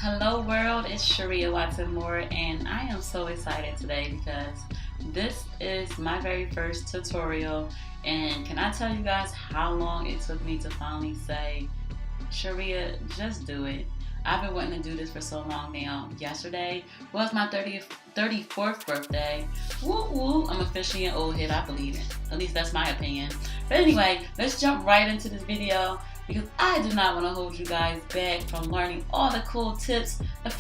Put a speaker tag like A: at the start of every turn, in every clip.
A: Hello world, it's Sharia Watson Moore, and I am so excited today because this is my very first tutorial. And can I tell you guys how long it took me to finally say, Sharia, just do it. I've been wanting to do this for so long now. Yesterday was my 34th birthday. Woo woo, I'm officially an old head, I believe it. At least that's my opinion. But anyway, let's jump right into this video, because I do not want to hold you guys back from learning all the cool tips, all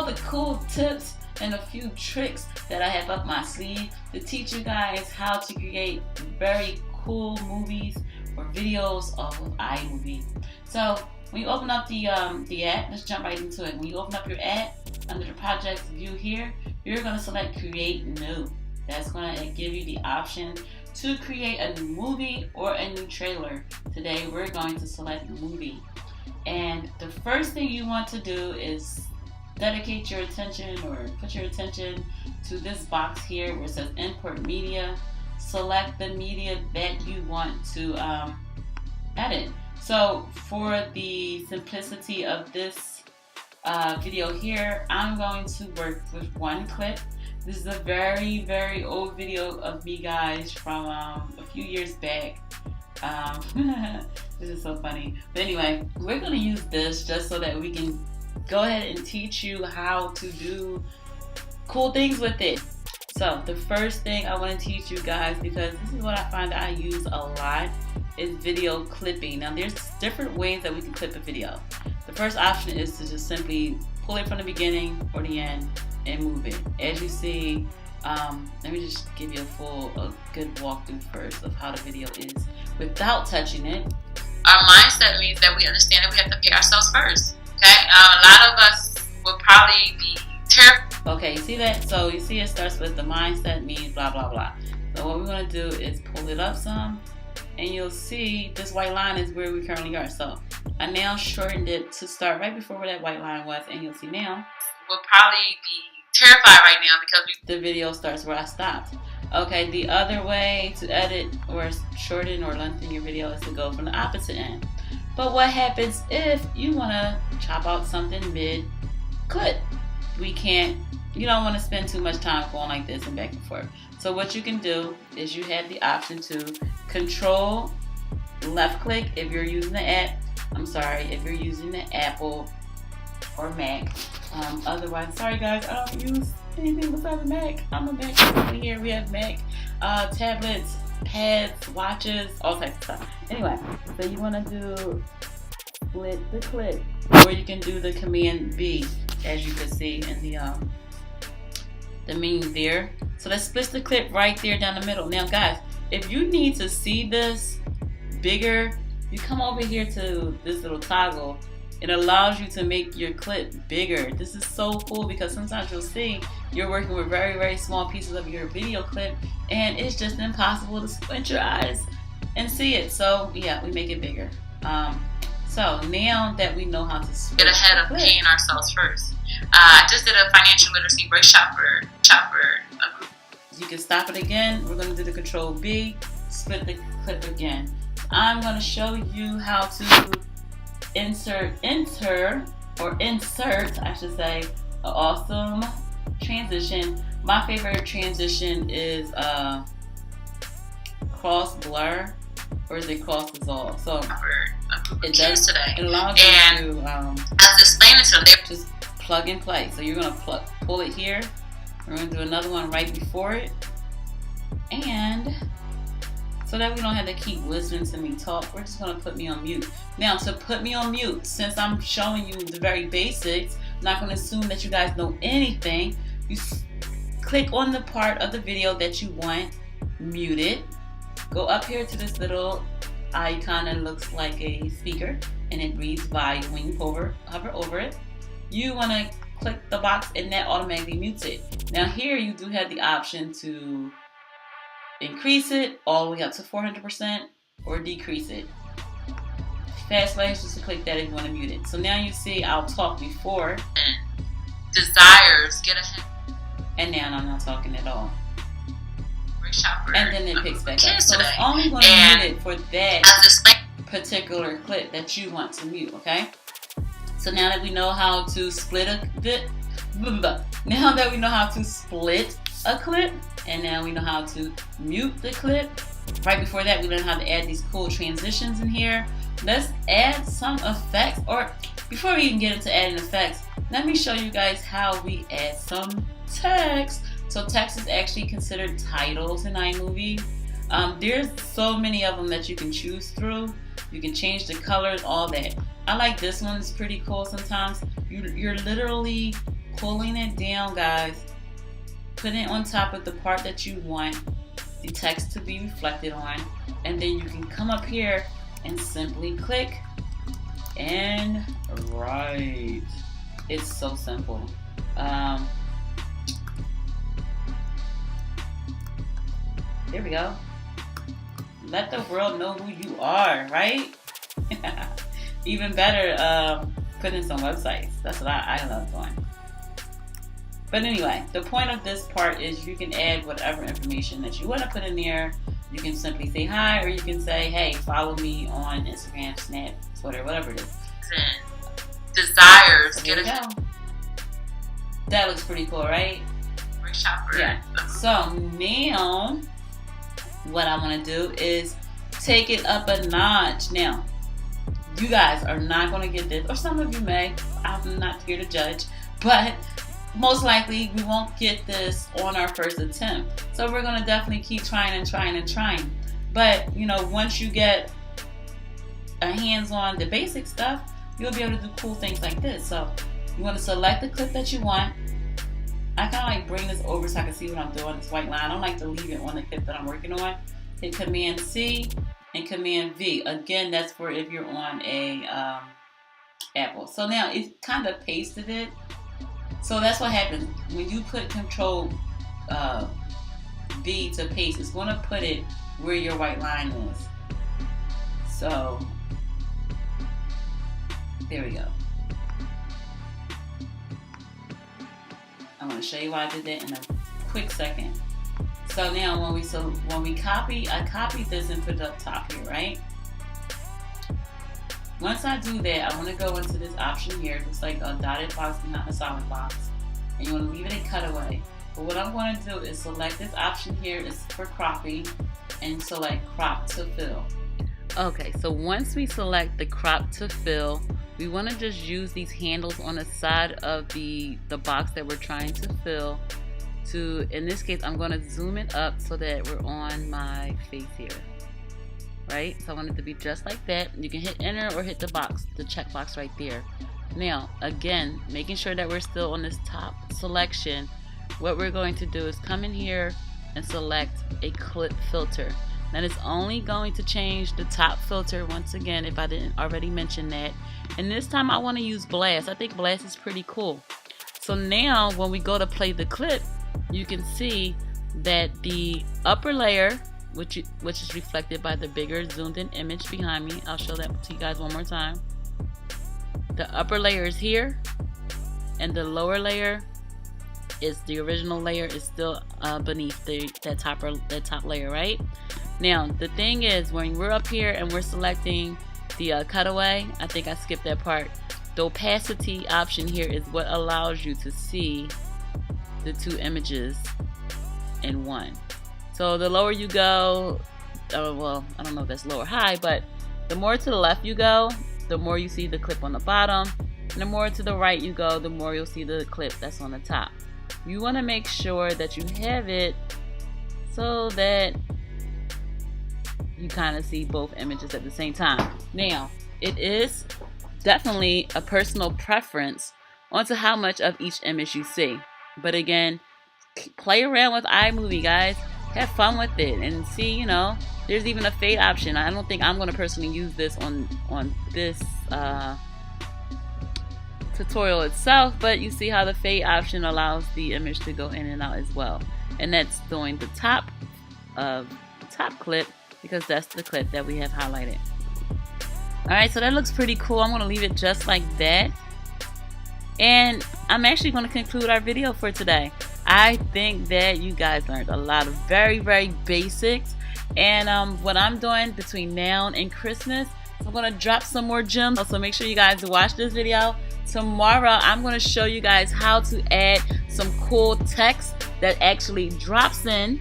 A: the cool tips and a few tricks that I have up my sleeve to teach you guys how to create very cool movies or videos off of iMovie. So when you open up the app, let's jump right into it. When you open up your app, under the projects view here, you're going to select create new. That's going to give you the option to create a new movie or a new trailer. Today we're going to select movie. And the first thing you want to do is dedicate your attention or put your attention to this box here where it says import media. Select the media that you want to edit. So for the simplicity of this video here, I'm going to work with one clip. This is a very, very old video of me, guys, from a few years back. This is so funny. But anyway, we're going to use this just so that we can go ahead and teach you how to do cool things with it. So the first thing I want to teach you guys, because this is what I find I use a lot, is video clipping. Now there's different ways that we can clip a video. The first option is to just simply pull it from the beginning or the end and move it. As you see, let me just give you a good walkthrough first of how the video is without touching it.
B: Our mindset means that we understand that we have to pay ourselves first. Okay, a lot of us will probably be terrified.
A: Okay, you see that? So you see it starts with the mindset means blah blah blah. So what we're gonna do is pull it up some, and you'll see this white line is where we currently are. So I now shortened it to start right before where that white line was, and you'll see now
B: we'll probably be terrified right now because
A: the video starts where I stopped. Okay, the other way to edit or shorten or lengthen your video is to go from the opposite end. But what happens if you want to chop out something mid-clip? You don't want to spend too much time going like this and back and forth. So what you can do is you have the option to control left click if you're using the app. If you're using the Apple or Mac. Otherwise, sorry guys, I don't use anything besides Mac. I'm a Mac company here. We have Mac, tablets, pads, watches, all types of stuff. Anyway, so you want to do split the clip, or you can do the Command B, as you can see in the menu there. So that splits the clip right there down the middle. Now guys, if you need to see this bigger, you come over here to this little toggle. It allows you to make your clip bigger. This is so cool because sometimes you'll see you're working with very, very small pieces of your video clip and it's just impossible to squint your eyes and see it. So yeah, we make it bigger. So now that we know how to
B: get ahead of paying ourselves first. I just did a financial literacy workshop for a group.
A: You can stop it again. We're going to do the control B, split the clip again. I'm going to show you how to insert an awesome transition. My favorite transition is cross blur, or is it cross dissolve? So
B: it does today.
A: It allows you to
B: I was explaining to them,
A: just plug and play. So you're gonna pull it here. We're gonna do another one right before it, and so that we don't have to keep listening to me talk, we're just going to put me on mute. Now, to put me on mute, since I'm showing you the very basics, I'm not going to assume that you guys know anything. You click on the part of the video that you want muted. Go up here to this little icon that looks like a speaker, and it reads volume. When you hover over it, you want to click the box, and that automatically mutes it. Now here you do have the option to increase it all the way up to 400% or decrease it. Fast way is just to click that if you want to mute it. So now you see I'll talk before.
B: Desires get ahead.
A: And now I'm not talking at all.
B: Shopper.
A: And then it picks back up. So it's only going to mute it for that particular clip that you want to mute, okay? So now that we know how to split a bit, now that we know how to split a clip, and now we know how to mute the clip. Right before that, we learned how to add these cool transitions in here. Let's add some effects, or before we even get into adding effects, let me show you guys how we add some text. So text is actually considered titles in iMovie. There's so many of them that you can choose through. You can change the colors, all that. I like this one, it's pretty cool sometimes. You're literally pulling it down, guys, putting it on top of the part that you want the text to be reflected on, and then you can come up here and simply click and write. It's so simple. There we go. Let the world know who you are, right? Even better, put in some websites. That's what I love doing. But anyway, the point of this part is you can add whatever information that you want to put in there. You can simply say hi, or you can say, hey, follow me on Instagram, Snap, Twitter, whatever it is.
B: Desires.
A: So there we go. That looks pretty cool, right?
B: We're shopper.
A: Yeah. So now, what I want to do is take it up a notch. Now, you guys are not going to get this, or some of you may. I'm not here to judge, but most likely we won't get this on our first attempt. So we're going to definitely keep trying and trying and trying. But, you know, once you get a hands on the basic stuff, you'll be able to do cool things like this. So you want to select the clip that you want. I kind of like bring this over so I can see what I'm doing, this white line. I don't like to leave it on the clip that I'm working on. Hit Command C and Command V. Again, that's for if you're on a Apple. So now it kind of pasted it. So that's what happens when you put Control V to paste. It's going to put it where your white line is. So there we go. I'm going to show you why I did that in a quick second. So now when we copy, I copied this and put it up top here, right? Once I do that, I want to go into this option here. It looks like a dotted box behind a solid box. And you want to leave it a cutaway. But what I'm going to do is select this option here. It's for cropping, and select crop to fill. Okay, so once we select the crop to fill, we want to just use these handles on the side of the box that we're trying to fill to, in this case, I'm going to zoom it up so that we're on my face here. Right? So I want it to be just like that. You can hit enter or hit the box, the check box right there. Now, again, making sure that we're still on this top selection, what we're going to do is come in here and select a clip filter. That is only going to change the top filter once again, if I didn't already mention that. And this time I want to use blast. I think blast is pretty cool. So now when we go to play the clip, you can see that the upper layer, which is reflected by the bigger zoomed in image behind me. I'll show that to you guys one more time. The upper layer is here, and the lower layer is the original layer, is still beneath that top layer, right? Now the thing is, when we're up here and we're selecting the cutaway, I think I skipped that part. The opacity option here is what allows you to see the two images in one. So the lower you go, well, I don't know if that's low or high, but the more to the left you go, the more you see the clip on the bottom, and the more to the right you go, the more you'll see the clip that's on the top. You want to make sure that you have it so that you kind of see both images at the same time. Now, it is definitely a personal preference onto how much of each image you see. But again, play around with iMovie, guys. Have fun with it and see, you know, there's even a fade option. I don't think I'm going to personally use this on this tutorial itself, but you see how the fade option allows the image to go in and out as well. And that's doing the top clip, because that's the clip that we have highlighted. Alright, so that looks pretty cool. I'm going to leave it just like that. And I'm actually going to conclude our video for today. I think that you guys learned a lot of very, very basics. And what I'm doing between now and Christmas, I'm going to drop some more gems. So make sure you guys watch this video, tomorrow I'm going to show you guys how to add some cool text that actually drops in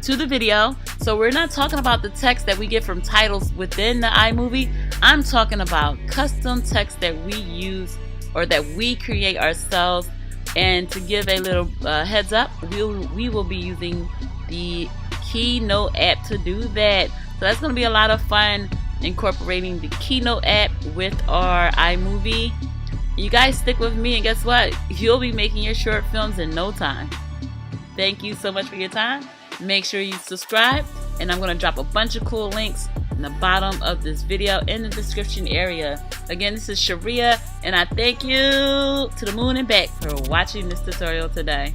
A: to the video. So we're not talking about the text that we get from titles within the iMovie. I'm talking about custom text that we use or that we create ourselves. And to give a little heads up, we will be using the Keynote app to do that. So that's going to be a lot of fun, incorporating the Keynote app with our iMovie. You guys stick with me, and guess what? You'll be making your short films in no time. Thank you so much for your time. Make sure you subscribe, and I'm going to drop a bunch of cool links in the bottom of this video in the description area. Again, this is Sharia, and I thank you to the moon and back for watching this tutorial today.